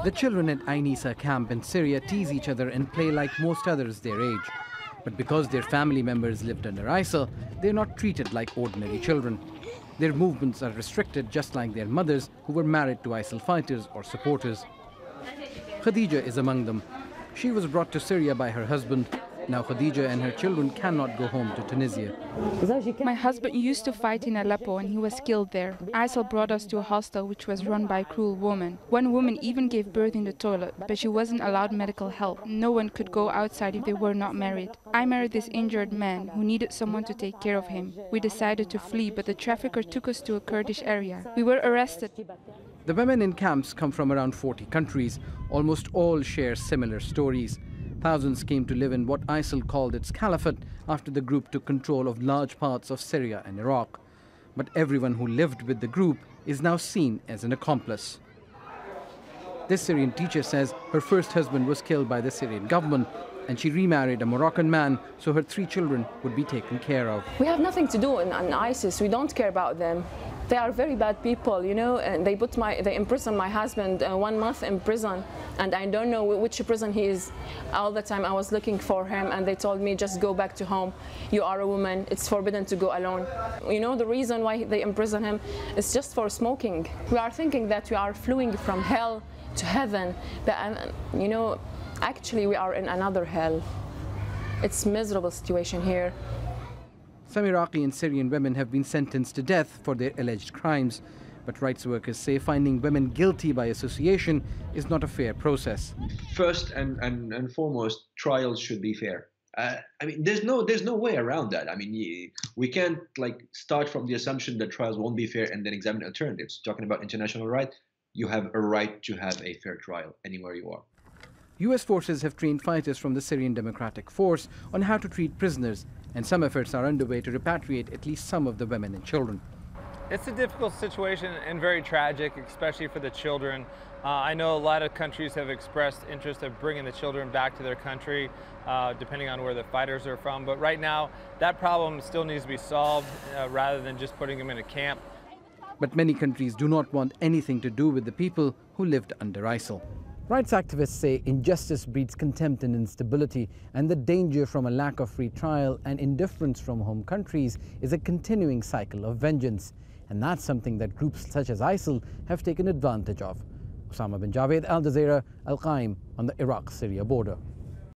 The children at Ain camp in Syria tease each other and play like most others their age. But because their family members lived under ISIL, they're not treated like ordinary children. Their movements are restricted just like their mothers who were married to ISIL fighters or supporters. KHADIJA is among them. She was brought to Syria by her husband. Now KHADIJA and her children cannot go home to Tunisia. My husband used to fight in Aleppo and he was killed there. ISIL brought us to a hostel which was run by a cruel woman. One woman even gave birth in the toilet, but she wasn't allowed medical help. No one could go outside if they were not married. I married this injured man who needed someone to take care of him. We decided to flee, but the trafficker took us to a Kurdish area. We were arrested. The women in camps come from around 40 countries. Almost all share similar stories. Thousands came to live in what ISIL called its caliphate after the group took control of large parts of Syria and Iraq. But everyone who lived with the group is now seen as an accomplice. This Syrian teacher says her first husband was killed by the Syrian government and she remarried a Moroccan man so her 3 children would be taken care of. We have nothing to do in ISIS. We don't care about them. They are very bad people, you know, and they imprisoned my husband 1 month in prison, and I don't know which prison he is. All the time I was looking for him and they told me just go back to home. You are a woman, it's forbidden to go alone. You know, the reason why they imprison him is just for smoking. We are thinking that we are fleeing from hell to heaven, but you know, actually we are in another hell. It's a miserable situation here. Some Iraqi and Syrian women have been sentenced to death for their alleged crimes. But rights workers say finding women guilty by association is not a fair process. First and foremost, trials should be fair. I mean, there's no way around that. I mean, we can't start from the assumption that trials won't be fair and then examine alternatives. Talking about international right, you have a right to have a fair trial anywhere you are. US forces have trained fighters from the Syrian Democratic Force on how to treat prisoners, and some efforts are underway to repatriate at least some of the women and children. It's a difficult situation and very tragic, especially for the children. I know a lot of countries have expressed interest of bringing the children back to their country, depending on where the fighters are from. But right now, that problem still needs to be solved rather than just putting them in a camp. But many countries do not want anything to do with the people who lived under ISIL. Rights activists say injustice breeds contempt and instability, and the danger from a lack of free trial and indifference from home countries is a continuing cycle of vengeance. And that's something that groups such as ISIL have taken advantage of. Osama bin Javaid, Al Jazeera, Qaim on the Iraq-Syria border.